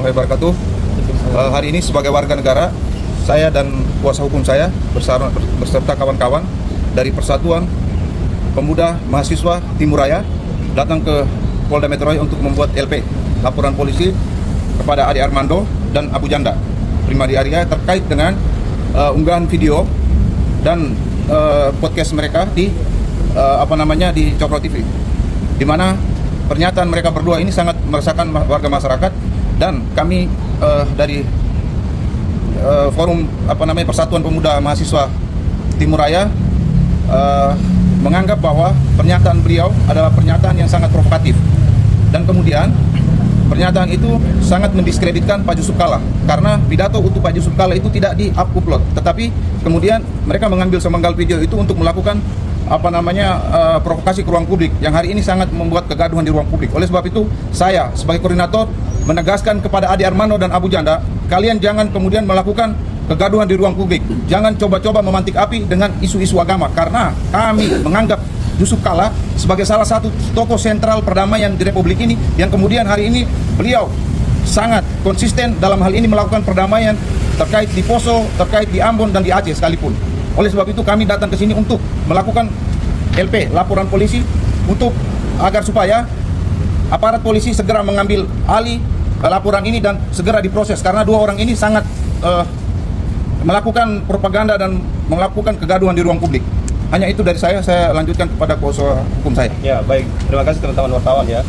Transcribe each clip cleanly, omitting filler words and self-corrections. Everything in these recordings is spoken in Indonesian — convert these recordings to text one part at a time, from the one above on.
warahmatullahi wabarakatuh. Hari ini sebagai warga negara, saya dan kuasa hukum saya beserta kawan-kawan dari Persatuan Pemuda Mahasiswa Timur Raya datang ke Polda Metro Jaya untuk membuat LP, laporan polisi kepada Ade Armando dan Abu Janda Prima Diaria terkait dengan unggahan video dan podcast mereka di di Cokro TV, di mana pernyataan mereka berdua ini sangat meresahkan warga masyarakat, dan kami dari forum Persatuan Pemuda Mahasiswa Timur Raya menganggap bahwa pernyataan beliau adalah pernyataan yang sangat provokatif, dan kemudian pernyataan itu sangat mendiskreditkan Pak Jusuf Kalla, karena pidato untuk Pak Jusuf Kalla itu tidak di-upload, tetapi kemudian mereka mengambil semenggal video itu untuk melakukan provokasi ke ruang publik yang hari ini sangat membuat kegaduhan di ruang publik. Oleh sebab itu, saya sebagai koordinator menegaskan kepada Ade Armando dan Abu Janda, kalian jangan kemudian melakukan kegaduhan di ruang publik. Jangan coba-coba memantik api dengan isu-isu agama, karena kami menganggap Jusuf Kalla sebagai salah satu tokoh sentral perdamaian di Republik ini, yang kemudian hari ini beliau sangat konsisten dalam hal ini melakukan perdamaian terkait di Poso, terkait di Ambon dan di Aceh sekalipun. Oleh sebab itu kami datang ke sini untuk melakukan LP, laporan polisi, untuk agar supaya aparat polisi segera mengambil alih laporan ini dan segera diproses, karena dua orang ini sangat melakukan propaganda dan melakukan kegaduhan di ruang publik. Hanya itu dari saya lanjutkan kepada kuasa hukum saya. Ya, baik. Terima kasih teman-teman wartawan ya.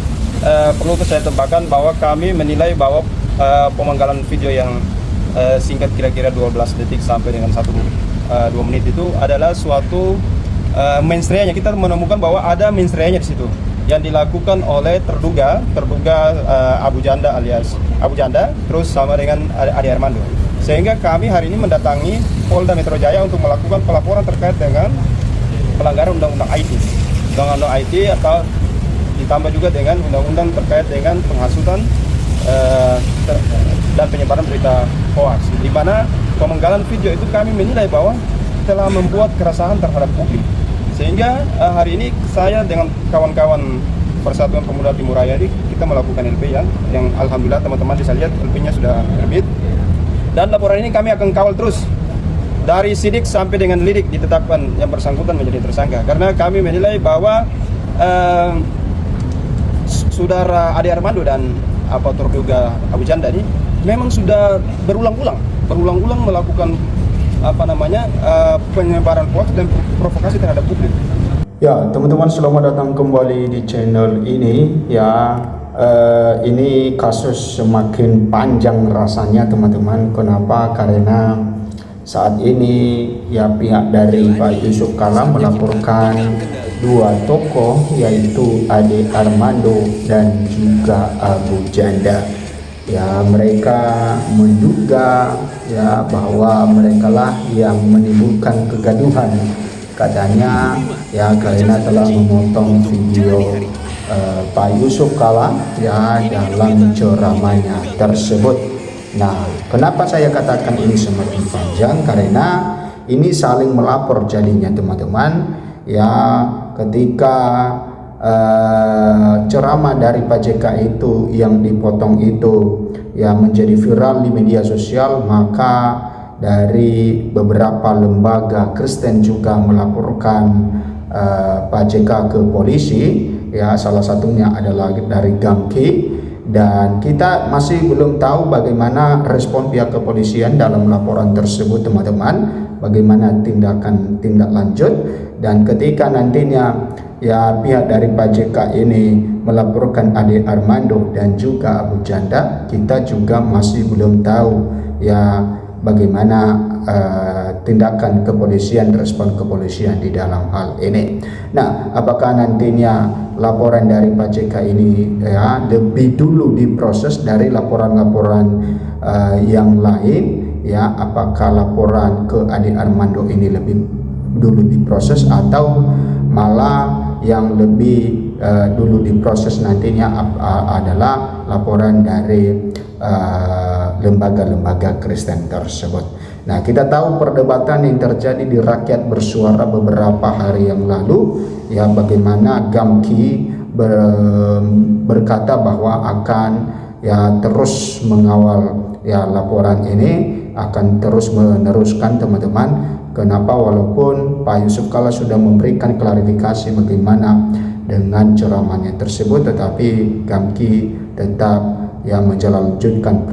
Perlu saya tambahkan bahwa kami menilai bahwa pemanggalan video yang singkat kira-kira 12 detik sampai dengan 2 menit itu adalah suatu mensreanya. Kita menemukan bahwa ada mensreanya di situ yang dilakukan oleh terduga Abu Janda alias Abu Janda terus sama dengan Ade Armando. Sehingga kami hari ini mendatangi Polda Metro Jaya untuk melakukan pelaporan terkait dengan pelanggaran undang-undang IT. Undang-undang IT atau ditambah juga dengan undang-undang terkait dengan penghasutan dan penyebaran berita hoax, di mana pemenggalan video itu kami menilai bahwa telah membuat keresahan terhadap publik. Sehingga hari ini saya dengan kawan-kawan Persatuan Pemuda Timur Raya ini kita melakukan LP yang alhamdulillah teman-teman bisa lihat LP-nya sudah terbit. Dan laporan ini kami akan kawal terus dari sidik sampai dengan lidik ditetapkan yang bersangkutan menjadi tersangka, karena kami menilai bahwa saudara Ade Armando dan terduga Abu Janda ini memang sudah berulang-ulang melakukan penyebaran hoax dan provokasi terhadap publik. Ya, teman-teman, selamat datang kembali di channel ini ya. Ini kasus semakin panjang rasanya teman-teman. Kenapa? Karena saat ini ya pihak dari Pak Jusuf Kalla melaporkan dua tokoh, yaitu Ade Armando dan juga Abu Janda. Ya, mereka menduga ya bahwa mereka lah yang menimbulkan kegaduhan, katanya ya karena telah memotong video Pak Jusuf Kalla ya dalam ceramahnya tersebut. Nah, kenapa saya katakan ini semakin panjang? Karena ini saling melapor jadinya teman-teman ya. Ketika ceramah dari Pak JK itu yang dipotong itu ya menjadi viral di media sosial, maka dari beberapa lembaga Kristen juga melaporkan Pak JK ke polisi ya, salah satunya adalah dari GAMKI, dan kita masih belum tahu bagaimana respon pihak kepolisian dalam laporan tersebut teman-teman, bagaimana tindak lanjut. Dan ketika nantinya ya pihak dari Pak JK ini melaporkan Ade Armando dan juga Abu Janda, kita juga masih belum tahu ya bagaimana tindakan kepolisian, respon kepolisian di dalam hal ini. Nah, apakah nantinya laporan dari Pak JK ini ya lebih dulu diproses dari laporan-laporan yang lain ya? Apakah laporan ke Ade Armando ini lebih dulu diproses, atau malah yang lebih dulu diproses nantinya adalah laporan dari lembaga-lembaga Kristen tersebut. Nah, kita tahu perdebatan yang terjadi di Rakyat Bersuara beberapa hari yang lalu ya, bagaimana GAMKI berkata bahwa akan ya terus mengawal ya laporan ini, akan terus meneruskan teman-teman. Kenapa? Walaupun Pak Yusuf Kalla sudah memberikan klarifikasi bagaimana dengan ceramahnya tersebut, tetapi Gamki tetap yang menjalankan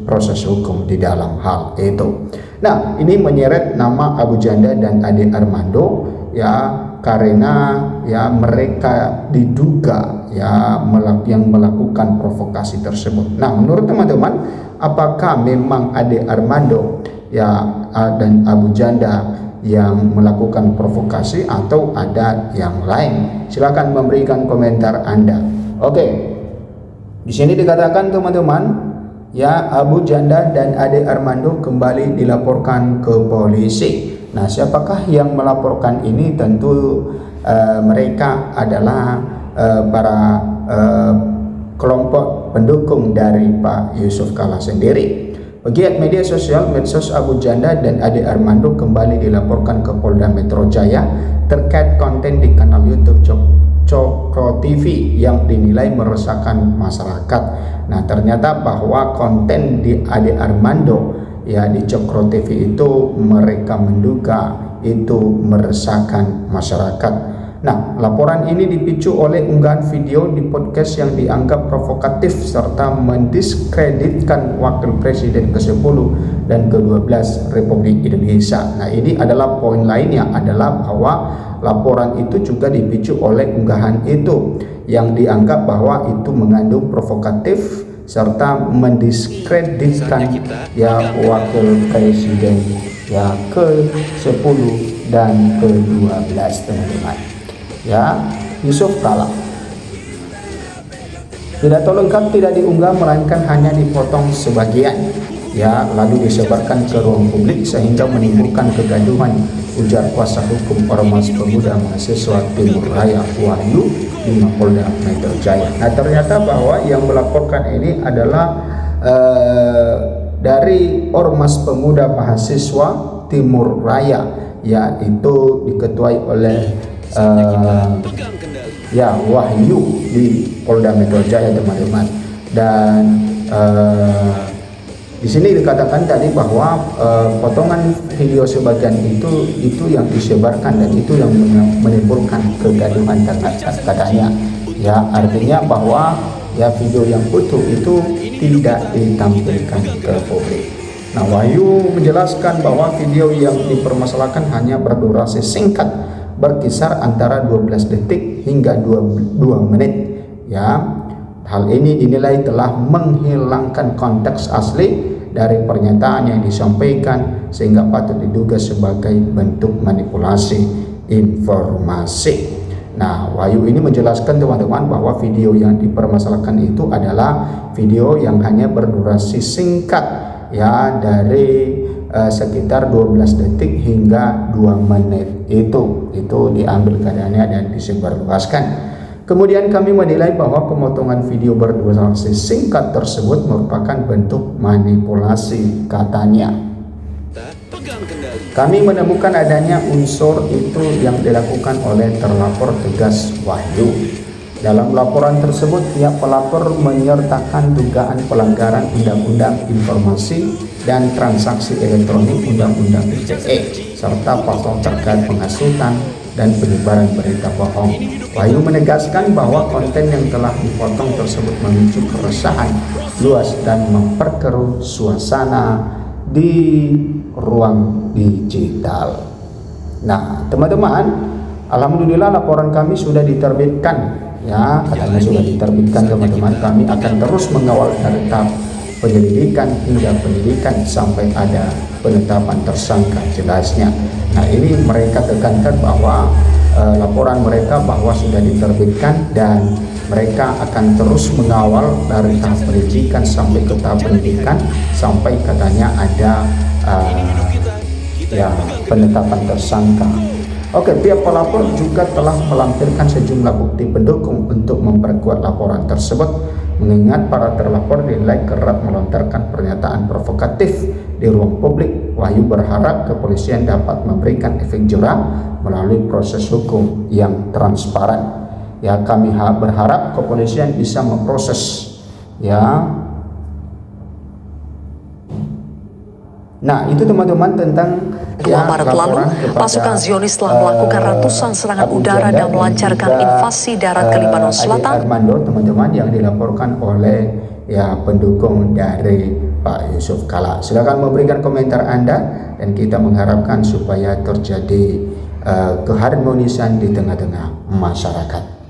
proses hukum di dalam hal itu. Nah, ini menyeret nama Abu Janda dan Ade Armando ya, karena ya mereka diduga ya yang melakukan provokasi tersebut. Nah, menurut teman-teman, apakah memang Ade Armando ya dan Abu Janda yang melakukan provokasi atau ada yang lain? Silakan memberikan komentar Anda. Oke. Di sini dikatakan teman-teman, ya Abu Janda dan Ade Armando kembali dilaporkan ke polisi. Nah, siapakah yang melaporkan ini? Tentu mereka adalah para kelompok pendukung dari Pak Yusuf Kalla sendiri. Pegiat media sosial medsos Abu Janda dan Ade Armando kembali dilaporkan ke Polda Metro Jaya terkait konten di kanal YouTube Cokro TV yang dinilai meresahkan masyarakat. Nah, ternyata bahwa konten di Ade Armando ya di Cokro TV itu mereka menduga itu meresahkan masyarakat. Nah, laporan ini dipicu oleh unggahan video di podcast yang dianggap provokatif serta mendiskreditkan Wakil Presiden ke-10 dan ke-12 Republik Indonesia. Nah, ini adalah poin lainnya, adalah bahwa laporan itu juga dipicu oleh unggahan itu yang dianggap bahwa itu mengandung provokatif serta mendiskreditkan ya Wakil Presiden ya ke-10 dan ke-12 teman-teman. Ya, Yusuf Kalla. Pidato lengkap tidak diunggah melainkan hanya dipotong sebagian, ya lalu disebarkan ke ruang publik sehingga menimbulkan kegaduhan, ujar kuasa hukum Ormas Pemuda Mahasiswa Timur Raya Wahyu di Mapolda Metro Jaya. Nah, ternyata bahwa yang melaporkan ini adalah dari Ormas Pemuda Mahasiswa Timur Raya, yaitu diketuai oleh ya Wahyu di Polda Metro Jaya teman-teman. Dan di sini dikatakan tadi bahwa potongan video sebagian itu yang disebarkan dan itu yang menimbulkan kegaduhan katanya. Ya, artinya bahwa ya video yang utuh itu tidak ditampilkan ke publik. Nah, Wahyu menjelaskan bahwa video yang dipermasalahkan hanya berdurasi singkat, berkisar antara 12 detik hingga 2 menit. Ya, hal ini dinilai telah menghilangkan konteks asli dari pernyataan yang disampaikan sehingga patut diduga sebagai bentuk manipulasi informasi. Nah, Wahyu ini menjelaskan teman-teman bahwa video yang dipermasalahkan itu adalah video yang hanya berdurasi singkat ya, dari sekitar 12 detik hingga 2 menit itu diambil keadaannya dan disebarluaskan. Kemudian kami menilai bahwa pemotongan video berdurasi singkat tersebut merupakan bentuk manipulasi, katanya. Kami menemukan adanya unsur itu yang dilakukan oleh terlapor, tegas Wahyu. Dalam laporan tersebut, pihak pelapor menyertakan dugaan pelanggaran Undang-Undang Informasi dan Transaksi Elektronik Undang-Undang ITE serta pasal terkait penghasutan dan penyebaran berita bohong. Wahyu menegaskan bahwa konten yang telah dipotong tersebut memicu keresahan luas dan memperkeruh suasana di ruang digital. Nah, teman-teman, alhamdulillah laporan kami sudah diterbitkan. Ya, katanya sudah diterbitkan teman-teman. Kami akan terus mengawal dari tahap penyelidikan hingga penyidikan sampai ada penetapan tersangka jelasnya. Nah, ini mereka tekankan bahwa laporan mereka bahwa sudah diterbitkan dan mereka akan terus mengawal dari tahap penyidikan sampai ke tahap penyidikan sampai katanya ada ya penetapan tersangka. Oke, pihak pelapor juga telah melampirkan sejumlah bukti pendukung untuk memperkuat laporan tersebut. Mengingat para terlapor dinilai kerap melontarkan pernyataan provokatif di ruang publik, Wahyu berharap kepolisian dapat memberikan efek jera melalui proses hukum yang transparan. Ya, kami berharap kepolisian bisa memproses ya. Nah, itu teman-teman tentang 2 Maret lalu, pasukan Zionis telah melakukan ratusan serangan udara dan melancarkan invasi darat ke Lebanon Selatan. Armando, teman-teman, yang dilaporkan oleh pendukung dari Pak Yusuf Kalla. Silakan memberikan komentar Anda, dan kita mengharapkan supaya terjadi keharmonisan di tengah-tengah masyarakat.